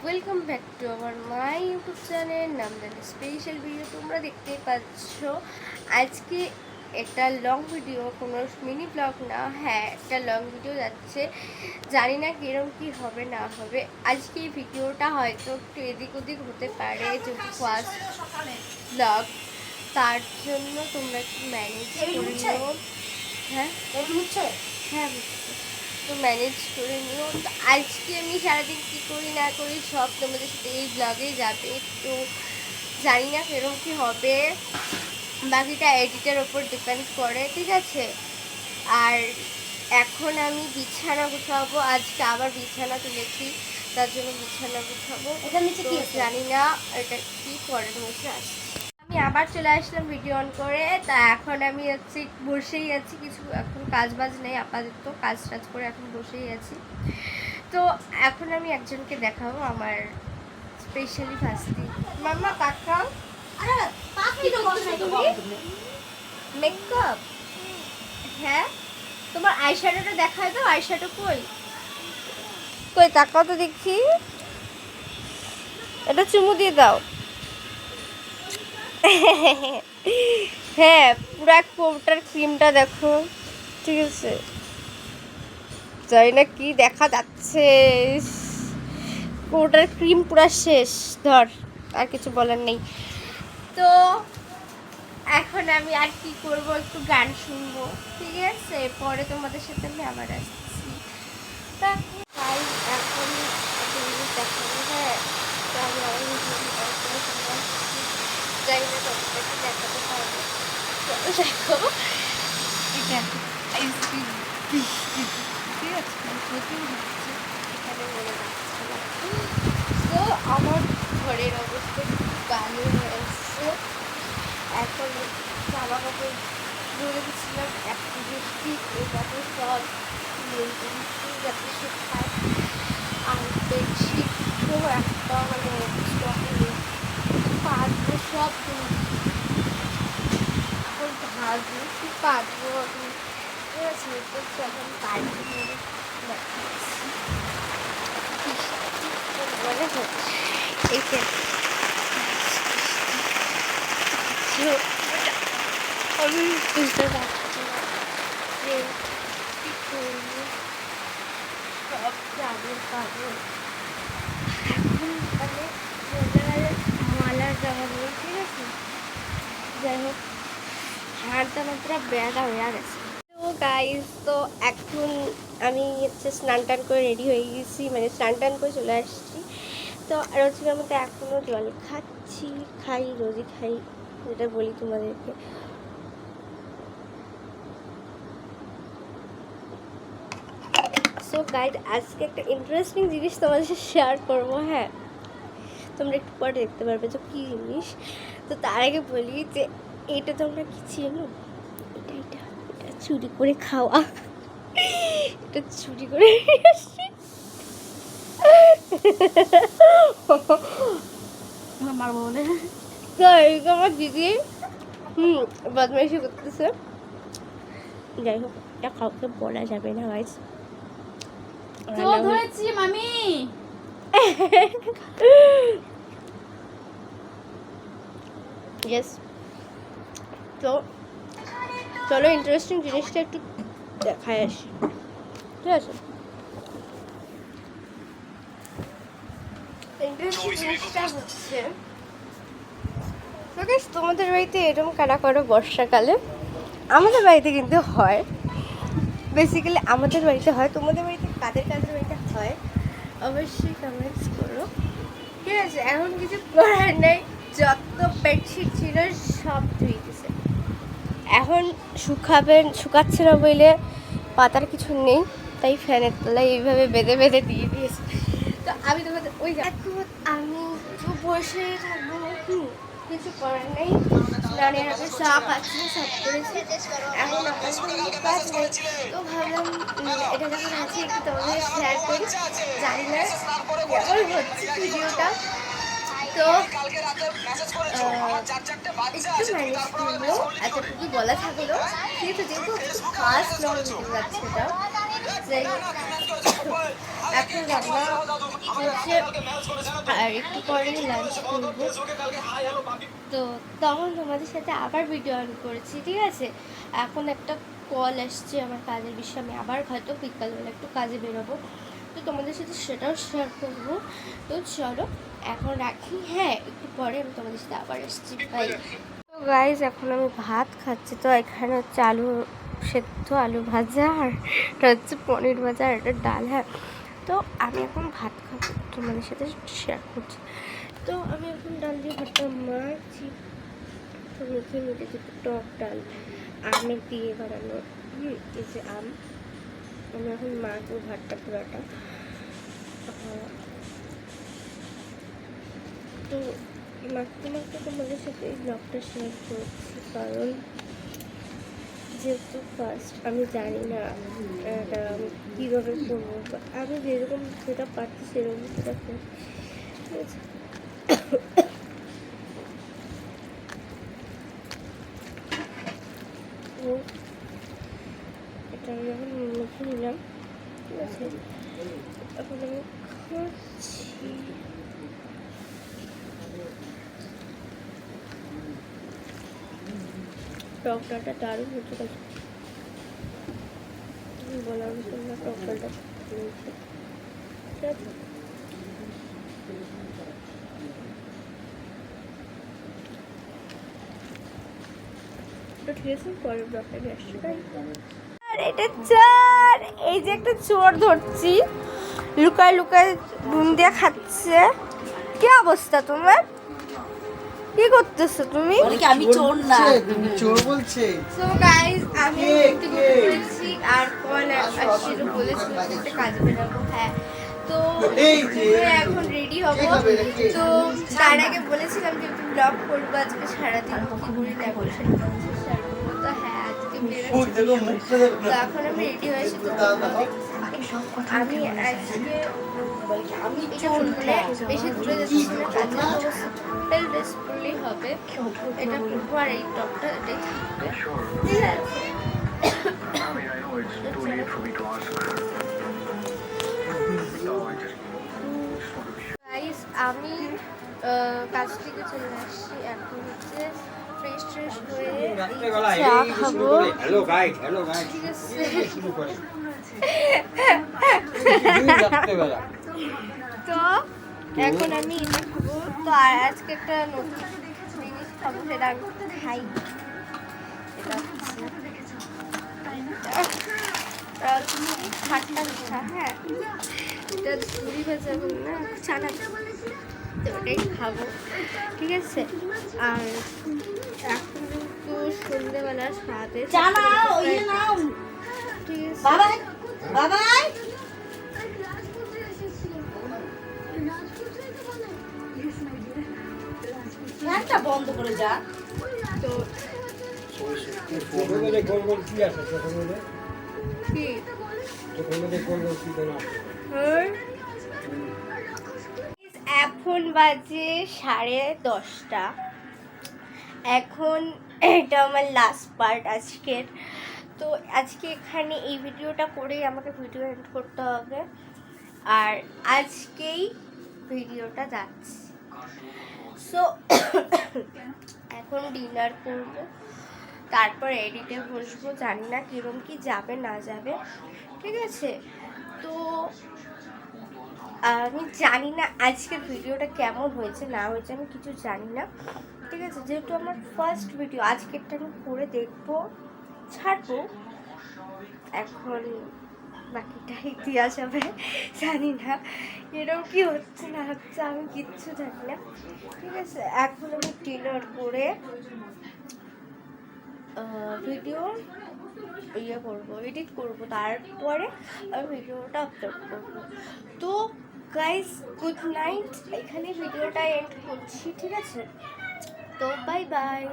Welcome back to our my YouTube channel নামদানি special video. তোমরা দেখতেই পাচ্ছ আজকে একটা লং ভিডিও, কোনো মিনি ব্লগ না, হ্যাঁ একটা লং ভিডিও যাচ্ছে। জানি না কিরম কি হবে না হবে। আজকে এই ভিডিওটা হয়তো একটু এদিক ওদিক হতে পারে, যেহেতু ফার্স্ট ব্লগ, তার জন্য তোমরা একটু ম্যানেজ করে নিও। হ্যাঁ হ্যাঁ তো ম্যানেজ করে নিও। তো আজকে আমি সারাদিন কী করি না করি সব তোমাদের সাথে এই ব্লগে যাবে। তো জানি না সেরকম কী হবে, বাকিটা এডিটের ওপর ডিপেন্ড করে, ঠিক আছে। আর এখন আমি বিছানা গুছাবো, আজকে আবার বিছানা তুলেছি, তার জন্য বিছানা গুছাবো। জানি না এটা কী পরের মধ্যে আসছে। আমি আবার চলে আসলাম ভিডিও অন করে। তা এখন আমি হচ্ছে বসেই আছি, কিছু এখন কাজ বাজ নেই আপাতত, কাজ টাজ করে এখন বসেই আছি। তো এখন আমি একজনকে দেখাবো, আমার স্পেশালি ফার্স্টলি মাম্মা কাকা মেকআপ। হ্যাঁ তোমার আইশ্যাডোটা দেখায় দাও, আইশ্যাডো কই কই তাকাও তো দেখি, এটা চুমু দিয়ে দাও। হ্যাঁ পুরো কোটার ক্রিমটা দেখো, ঠিক আছে। জানি না কি দেখা যাচ্ছে, কোটার ক্রিম পুরো শেষ, ধর আর কিছু বলার নেই। তো এখন আমি আর কি করব, একটু গান শুনবো, ঠিক আছে, পরে তোমাদের সাথে আমি আবার আসছি। তা তাই এখন দেখাবো, হ্যাঁ তো আমি আবার জানি না তোমাদেরকে দেখাতে পারবো। দেখো এটা আইসক্রিম বৃষ্টি, ঠিক আছে, প্রচুর হচ্ছে এখানে, মনে যাচ্ছে না। তো আমার ঘরের অবস্থা খুব ভালো হয়ে আসছে। এখন জামা কাপড় ধরে দিচ্ছিলাম, একটু বৃষ্টি এই কাপড় সব মেলতে দিচ্ছি যাতে শুকায়। আর বেডশিট তো একটা মানে স্টকে নেই, পাতবো সব এখন ভাজবো, কি পাতবো আমি, ঠিক আছে। তো যখন পাতবো দেখাচ্ছি মনে হচ্ছে এইটা আমি বুঝতে পারছি না যে কী করবো, সব জামা কাপড় এখন মানে মালার জামা নেই, ঠিক আছে। যাই হোক হাড়টা মাত্র ব্যাটা হয়ে গেছে। তো গাইজ, তো এখন আমি হচ্ছে স্নান টান করে রেডি হয়ে গেছি, মানে স্নান টান করে চলে আসছি। তো রোজকার মতো এখনও জল খাচ্ছি, খাই রোজই খাই, যেটা বলি তোমাদেরকে। সো গাইজ, আজকে একটা ইন্টারেস্টিং জিনিস তোমাদের সাথে শেয়ার করবো, হ্যাঁ তোমরা একটু পরে দেখতে পারবে যে কী জিনিস। তো তার আগে বলি যে এটা তোমরা কি চেনো, এটা এটা এটা চুরি করে খাওয়া, এটা চুরি করে আমার দিদি বদমাইশি করতেছে। যাই হোক এটা কাউকে বলা যাবে না গাইস। ধরেছি মামি। ইয়েস, তো চলো ইন্টারেস্টিং জিনিসটা একটু দেখায় আসি, ঠিক আছে। ইন্টারেস্টিং জিনিসটা হচ্ছে, তোমাদের বাড়িতে এরকম কারা করো বর্ষাকালে? আমাদের বাড়িতে কিন্তু হয়, বেসিক্যালি আমাদের বাড়িতে হয়। তোমাদের বাড়িতে কাদের কাদের বাড়িতে হয় অবশ্যই কমেন্টস করো, ঠিক আছে। এখন কিছু করার নেই, যত বেডশিট ছিল সব ধুয়ে গেছে, এখন শুকাচ্ছে না বলে পাতার কিছু নেই, তাই ফ্যানের তলায় এইভাবে বেঁধে বেঁধে দিয়ে দিয়েছে। তো আমি তোমাদের ওই এখন আমি তো বসেই থাকবো, কিছু করার নেই। স্নানের আগে চা পাচ্ছি, সব করেছি, এখন আমার কোনো কাজ নেই। তো ভাবলাম এটা যখন আছে একটু তোমাদের শেয়ার করি। জানি না কেমন হচ্ছে ভিডিওটা, তো একটু ম্যানেজ করবো, এতটুকু বলা থাকলো, ঠিক আছে। যেহেতু ফার্স্ট লং ভিডিও যাচ্ছে এটা, যাই হোক, এখন রান্না হচ্ছে আর একটু পরেই লাঞ্চ করবো। তো তখন তোমাদের সাথে আবার ভিডিও অন করেছি, ঠিক আছে। এখন একটা কল আসছে আমার কাজের বিষয়ে, আমি আবার হয়তো বিকালবেলা একটু কাজে বেরোবো, তো তোমাদের সাথে সেটাও শেয়ার করবো। তো চলো এখন রাখি, হ্যাঁ একটু পরে আমি তোমাদের সাথে আবার আসছি, বাই। তো গাইজ এখন আমি ভাত খাচ্ছি, তো এখানে হচ্ছে আলু সেদ্ধ, আলু ভাজা, আর এটা হচ্ছে পনির ভাজা, আর এটা ডাল। হ্যাঁ, তো আমি এখন ভাত খাবো, তোমাদের সাথে শেয়ার করছি। তো আমি এখন ডাল দিয়ে ভাতটা মারছি, তো মেখে নিতে যেতে টক ডাল আমের দিয়ে বানানো, এই যে আম, আমি এখন মাখবো ভাতটা পুরাটা। তো মাখতে মাখতে তোমাদের সাথে এই ব্লগটা শেয়ার করছি, কারণ যেহেতু ফার্স্ট আমি জানি না এটা আমি কীভাবে করবো, আমি যেরকম যেটা পারছি সেরকম সেটা করি, ঠিক আছে। তো এটা আমি এখন মুখে নিলাম, ঠিক আছে। এখন আমি খাচ্ছি, টক ডালটা দারুণ হচ্ছে, বলার মতন না, টক ডালটা নিয়েছি, ঠিক আছে। তো ঠিক আছে, পরের ব্লগটা নিয়ে আসছি, তাই। আর এটা চোর, এই যে একটা চোর ধরছি, লুকায় লুকায় বুম দিয়ে খাচ্ছে। কি অবস্থা তোমার? কি করতেছো তুমি? আমি চোর না, চোর বলছে। সো গাইস, আমি ঘুরতে ঘুরেছি আর কল আসছিল, বলেছিল একটা কাজে বেরোবো। হ্যাঁ, তো এখন রেডি হবো। তো তার আগে বলেছিলাম যে একটু ব্লগ করবো আজকে সারাদিন, কি করি না করি সেটা শেয়ার করবো। তো হ্যাঁ, আজকে বেরোচ্ছি, তো এখন আমি রেডি হয়েছি। তো আমি আজকে বেশি দূরে যাচ্ছি না, কাজে হোটেল ড্রেস পরলেই হবে, এটা পরবো আর এই টপটা এটাই থাকবে, ঠিক আছে। গাইস, আমি কাজ থেকে চলে আসছি, এখন হচ্ছে ফ্রেশ ট্রেশ হয়ে চা খাবো, ঠিক আছে। তো এখন আমি এটা খাবো, তো আর আজকে একটা নতুন জিনিস খাবো, সেটা আমি খাই, এটা হচ্ছে খাট্টা মিঠা। হ্যাঁ, এটা ঝুড়ি ভাজা না, চানা, তো ওটাই খাবো, ঠিক আছে। আর এখন কিন্তু সন্ধ্যেবেলা সাথে ঠিক আছে, বন্ধ করে যা। তো এখন বাজে 10:30। এখন এটা আমার লাস্ট পার্ট আজকের। তো আজকে এখানে এই ভিডিওটা করেই আমাকে ভিডিও এন্ড করতে হবে, আর আজকেই ভিডিওটা যাচ্ছে। সো এখন ডিনার করব, তারপর এডিটে বসবো, জানি না কিরম কি যাবে না যাবে, ঠিক আছে। তো আমি জানি না আজকের ভিডিওটা কেমন হয়েছে না হয়েছে, আমি কিছু জানি না, ঠিক আছে। যেহেতু আমার ফার্স্ট ভিডিও, আজকেরটা আমি করে দেখবো, ছাড়বো। এখন বাকিটাই দেওয়া যাবে, জানি না এরকম কি হচ্ছে না হচ্ছে, আমি কিচ্ছু জানি না, ঠিক আছে। এখন আমি ডিনার করে ভিডিও করবো, এডিট করবো, তারপরে আমি ভিডিওটা আপলোড করবো। তো গাইস, গুড নাইট, এখানে ভিডিওটা এন্ড করছি, ঠিক আছে। তো বাই বাই।